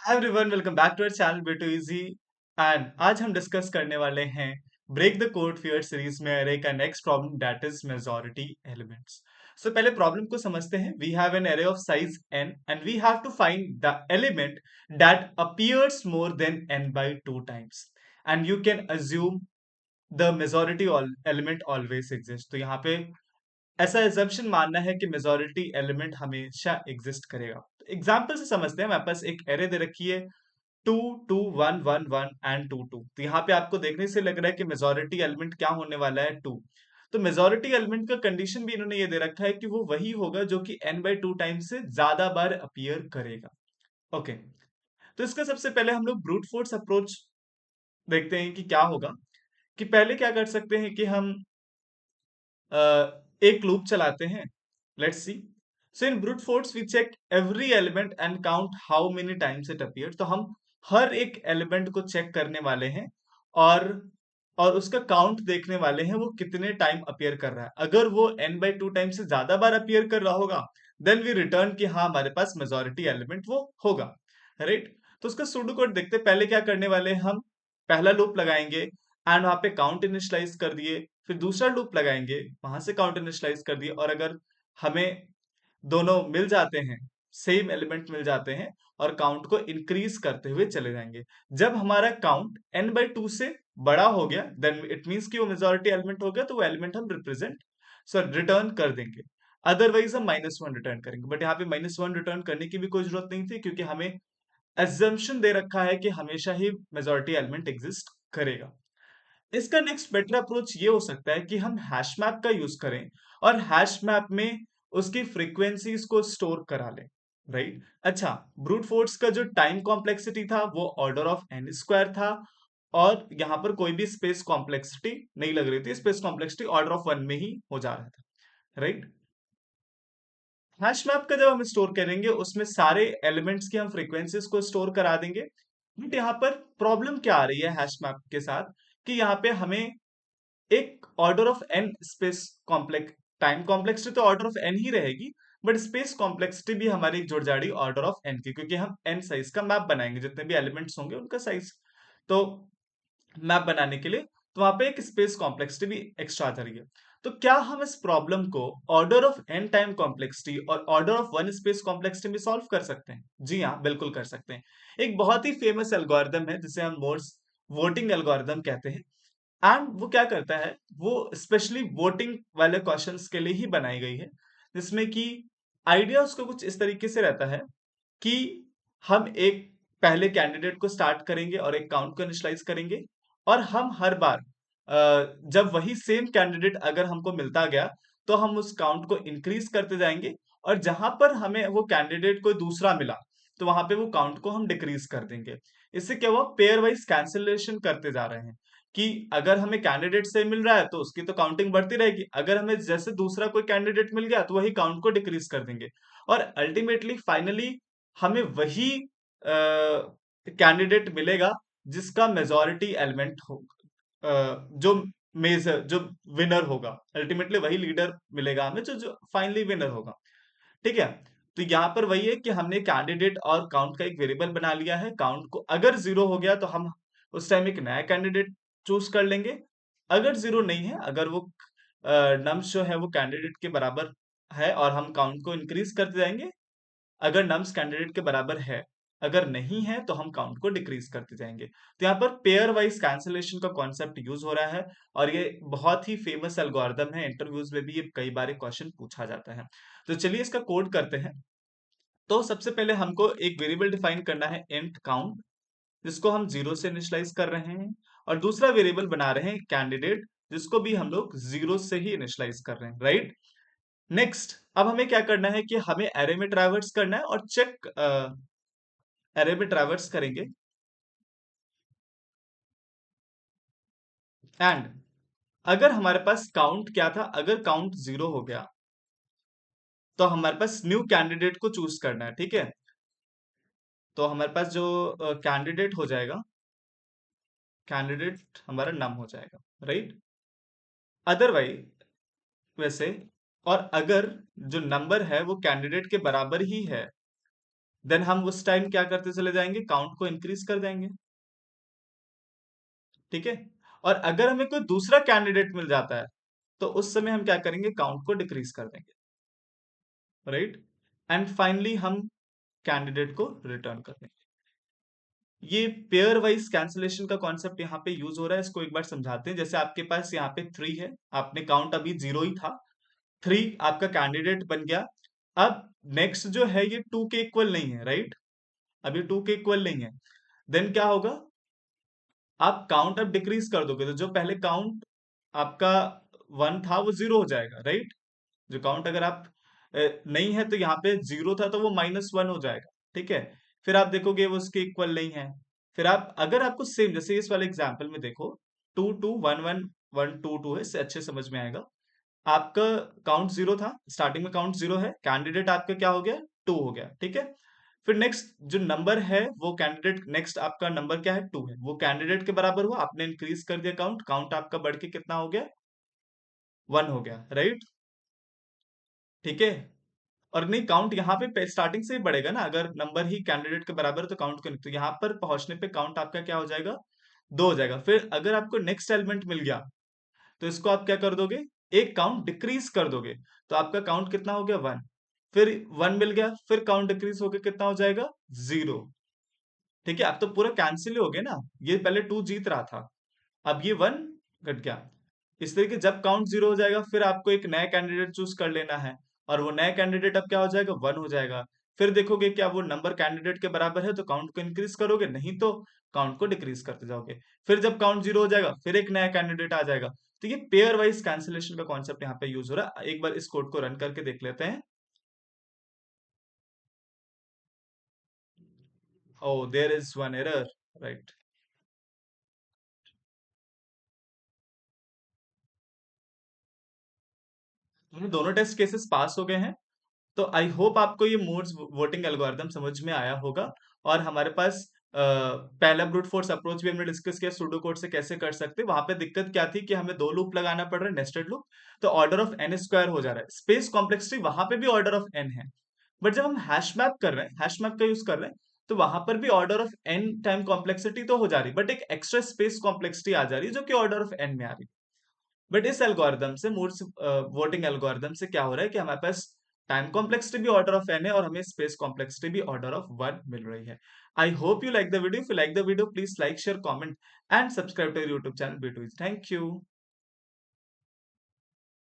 Hi everyone, welcome back to our channel B two easy. And आज हम discuss करने वाले हैं break the code fear series में अरे का next problem that is majority elements. So पहले problem को समझते हैं। We have an array of size n and we have to find the element that appears more than n by 2 times and you can assume the majority element always exist. तो यहाँ पे ऐसा assumption मानना है कि majority element हमेशा exist करेगा। Example से समझते हैं। हमारे पास एक एरे दे रखी है 2 2 1 1 1 एंड 2 2। तो यहाँ पे आपको देखने से लग रहा है कि मेजॉरिटी एलिमेंट क्या होने वाला है 2। तो मेजॉरिटी एलिमेंट का कंडीशन भी इन्होंने ये दे रखा है कि वो वही होगा जो कि n/2 टाइम से ज्यादा बार अपीयर करेगा। ओके, तो इसका सबसे पहले हम लोग ब्रूट फोर्स अप्रोच देखते हैं कि क्या होगा। कि पहले क्या कर सकते हैं कि हम एक लूप चलाते हैं। Let's see. So in brute force we check every element and count how many times it appear. तो हम हर एक एलिमेंट को चेक करने वाले हैं और और उसका काउंट देखने वाले हैं वो कितने टाइम अपीयर कर रहा है। अगर वो n/2 टाइम से ज्यादा बार अपीयर कर रहा होगा देन वी रिटर्न कि हाँ हमारे पास मेजॉरिटी एलिमेंट वो होगा। राइट, तो उसका सूडो कोड देखते हैं। पहले क्या करने वाले हैं हम, पहला लूप लगाएंगे एंड वहां पे काउंट इनिशियलाइज कर दिए। फिर दूसरा लूप लगाएंगे, वहां से काउंट इनिशियलाइज कर दिए। और अगर हमें दोनों मिल जाते हैं, सेम एलिमेंट मिल जाते हैं, और काउंट को इंक्रीज करते हुए चले जाएंगे। जब हमारा काउंट n/2 से बड़ा हो गया देन इट मींस कि वो मेजॉरिटी एलिमेंट हो गया, तो वो एलिमेंट हम रिटर्न कर देंगे। अदरवाइज हम -1 रिटर्न करेंगे। बट यहाँ पे -1 रिटर्न करने की भी कोई जरूरत नहीं थी, क्योंकि हमें एजम्पशन दे रखा है कि हमेशा ही मेजॉरिटी एलिमेंट एग्जिस्ट करेगा। इसका नेक्स्ट बेटर अप्रोच ये हो सकता है कि हम हैश मैप का यूज करें और हैश मैप में उसकी फ्रीक्वेंसीज को स्टोर करा लें। राइट, अच्छा, ब्रूट फोर्स का जो टाइम कॉम्प्लेक्सिटी था वो ऑर्डर ऑफ एन स्क्वायर था, और यहां पर कोई भी स्पेस कॉम्प्लेक्सिटी नहीं लग रही थी। स्पेस कॉम्प्लेक्सिटी ऑर्डर ऑफ 1 में ही हो जा रहा था। राइट, हैश मैप का जब हम स्टोर करेंगे उसमें सारे एलिमेंट्स की हम फ्रीक्वेंसीज को स्टोर करा देंगे। बट यहाँ पर प्रॉब्लम क्या आ रही है हैश मैप के साथ, कि यहाँ पे हमें एक order of N space complex, time complexity तो ऑर्डर ऑफ एन ही रहेगी, बट स्पेस कॉम्प्लेक्सिटी भी हमारी एक जुड़ जाएगी ऑर्डर ऑफ एन की, क्योंकि हम एन साइज का मैप बनाएंगे। जितने भी एलिमेंट्स होंगे उनका साइज, तो मैप बनाने के लिए, तो वहां पे एक स्पेस कॉम्प्लेक्सिटी भी एक्स्ट्रा आ जा रही है। तो क्या हम इस प्रॉब्लम को order of n time complexity और order of one space complexity में सॉल्व कर सकते हैं? जी हाँ, बिल्कुल कर सकते हैं। एक बहुत ही फेमस एल्गोरिदम है जिसे हम मोर्स वोटिंग एल्गोरिदम कहते हैं। एंड वो क्या करता है, वो स्पेशली वोटिंग वाले क्वेश्चंस के लिए ही बनाई गई है, जिसमें कि आइडिया उसका कुछ इस तरीके से रहता है कि हम एक पहले कैंडिडेट को स्टार्ट करेंगे और एक काउंट को इनिशियलाइज करेंगे, और हम हर बार जब वही सेम कैंडिडेट अगर हमको मिलता गया तो हम उस काउंट को इंक्रीज करते जाएंगे, और जहां पर हमें वो कैंडिडेट कोई दूसरा मिला तो वहां पे वो काउंट को हम डिक्रीज कर देंगे। इससे क्या हुआ, पेयर वाइज कैंसिलेशन करते जा रहे हैं, कि अगर हमें कैंडिडेट से मिल रहा है तो उसकी तो काउंटिंग बढ़ती रहेगी, अगर हमें जैसे दूसरा कोई कैंडिडेट मिल गया तो वही काउंट को डिक्रीज कर देंगे। और अल्टीमेटली फाइनली हमें वही कैंडिडेट मिलेगा जिसका मेजॉरिटी एलिमेंट हो, जो मेजर जो विनर होगा। अल्टीमेटली वही लीडर मिलेगा हमें जो जो फाइनली विनर होगा। ठीक है, तो यहाँ पर वही है कि हमने कैंडिडेट और काउंट का एक वेरिएबल बना लिया है। काउंट को अगर 0 हो गया तो हम उस टाइम एक नया कैंडिडेट चूज कर लेंगे। अगर 0 नहीं है, अगर वो नम्स जो है वो कैंडिडेट के बराबर है, और हम काउंट को इंक्रीज करते जाएंगे। अगर नम्स कैंडिडेट के बराबर है, अगर नहीं है तो हम काउंट को डिक्रीज करते जाएंगे। तो यहाँ पर पेयर वाइज कैंसिलेशन का कॉन्सेप्ट यूज हो रहा है, और ये बहुत ही फेमस एल्गोरिदम है। इंटरव्यूज में भी ये कई बार क्वेश्चन पूछा जाता है। तो चलिए इसका कोड करते हैं। तो सबसे पहले हमको एक वेरिएबल डिफाइन करना है इंट काउंट, जिसको हम 0 से इनिशियलाइज कर रहे हैं, और दूसरा वेरिएबल बना रहे हैं कैंडिडेट, जिसको भी हम लोग 0 से ही इनिशियलाइज कर रहे हैं। राइट, नेक्स्ट अब हमें क्या करना है कि हमें एरे में ट्रैवर्स करना है और चेक एरे में ट्रैवर्स करेंगे। एंड अगर हमारे पास काउंट क्या था, अगर काउंट 0 हो गया तो हमारे पास न्यू कैंडिडेट को चूज करना है। ठीक है, तो हमारे पास जो कैंडिडेट हो जाएगा, कैंडिडेट हमारा नम हो जाएगा। राइट, अदरवाइज वैसे, और अगर जो नंबर है वो कैंडिडेट के बराबर ही है देन हम उस टाइम क्या करते चले जाएंगे, काउंट को इंक्रीज कर देंगे। ठीक है। और अगर हमें कोई दूसरा कैंडिडेट मिल जाता है तो उस समय हम क्या करेंगे, काउंट को डिक्रीज कर देंगे। राइट। एंड फाइनली हम कैंडिडेट को रिटर्न कर देंगे। ये पेयर वाइज कैंसिलेशन का कॉन्सेप्ट यहाँ पे यूज हो रहा है, इसको एक बार समझाते हैं। जैसे आपके पास यहाँ पे 3 है, आपने काउंट अभी 0 ही था, 3 आपका कैंडिडेट बन गया। अब नेक्स्ट जो है ये 2 के इक्वल नहीं है, राइट। अभी 2 के इक्वल नहीं है। देन क्या होगा, आप काउंट अब डिक्रीज कर दोगे तो जो पहले काउंट आपका 1 था वो 0 हो जाएगा, राइट। जो काउंट अगर आप नहीं है तो यहाँ पे 0 था तो वो -1 हो जाएगा। ठीक है। फिर आप देखोगे वो उसके इक्वल नहीं है। फिर आप अगर आपको सेम जैसे इस वाले एग्जांपल में देखो, 2 2 1 1 1 2 2 है, इससे अच्छे समझ में आएगा। आपका काउंट 0 था, स्टार्टिंग में काउंट 0 है, कैंडिडेट आपका क्या हो गया, 2 हो गया। ठीक है। फिर नेक्स्ट जो नंबर है वो कैंडिडेट, नेक्स्ट आपका नंबर क्या है, 2 है, वो कैंडिडेट के बराबर हुआ, आपने इंक्रीज कर दिया काउंट, काउंट आपका बढ़ के कितना हो गया, 1 हो गया, राइट। ठीक है। और नहीं, काउंट यहाँ पे स्टार्टिंग से ही बढ़ेगा ना, अगर नंबर ही कैंडिडेट के बराबर है तो काउंट क्यों नहीं, तो यहाँ पर पहुंचने पे काउंट आपका क्या हो जाएगा, 2 हो जाएगा। फिर अगर आपको नेक्स्ट एलिमेंट मिल गया तो इसको आप क्या कर दोगे, एक काउंट डिक्रीज कर दोगे, तो आपका काउंट कितना हो गया, 1। फिर 1 मिल गया, फिर काउंट डिक्रीज होकर कितना हो जाएगा, 0। ठीक है। अब तो पूरा कैंसिल ही हो गया ना, ये पहले 2 जीत रहा था, अब ये 1 घट गया। इस तरीके जब काउंट 0 हो जाएगा फिर आपको एक नया कैंडिडेट चूज कर लेना है, और वो नया कैंडिडेट अब क्या हो जाएगा, 1 हो जाएगा। फिर देखोगे क्या वो नंबर कैंडिडेट के बराबर है तो काउंट को इंक्रीज करोगे, नहीं तो काउंट को डिक्रीज करते जाओगे। फिर जब काउंट 0 हो जाएगा फिर एक नया कैंडिडेट आ जाएगा। तो ये पेयर वाइज कैंसिलेशन का कॉन्सेप्ट यहाँ पे यूज हो रहा है। एक बार इस कोड को रन करके देख लेते हैं। Oh, there is one error, right. दोनों टेस्ट केसेस पास हो गए हैं। तो आई होप आपको ये मोड्स वोटिंग एल्गोरिदम समझ में आया होगा। और हमारे पास पहला ब्रूट फोर्स अप्रोच भी हमने डिस्कस किया, सूडो कोड से कैसे कर सकते हैं। वहां पे दिक्कत क्या थी कि हमें 2 लूप लगाना पड़ रहा है, नेस्टेड लूप, तो ऑर्डर ऑफ n स्क्वायर हो जा रहा है। स्पेस कॉम्प्लेक्सिटी वहां पे भी ऑर्डर ऑफ n है, बट जब हम हैश मैप कर रहे हैं, हैश मैप का यूज कर रहे हैं, तो वहां पर भी order of n time complexity तो हो जा रही है, बट एक एक्स्ट्रा स्पेस कॉम्प्लेक्सिटी आ जा रही है जो कि ऑर्डर ऑफ n में आ रही है। बट इस एल्गोरिदम से, मूड्स वोटिंग एल्गोरिदम से क्या हो रहा है कि हमारे पास टाइम कॉम्प्लेक्सिटी भी ऑर्डर ऑफ n है और हमें स्पेस कॉम्प्लेक्सिटी भी ऑर्डर ऑफ 1 मिल रही है। I hope you like the video. If you like the video please like share comment and subscribe to YouTube channel B2Easy। Thank you.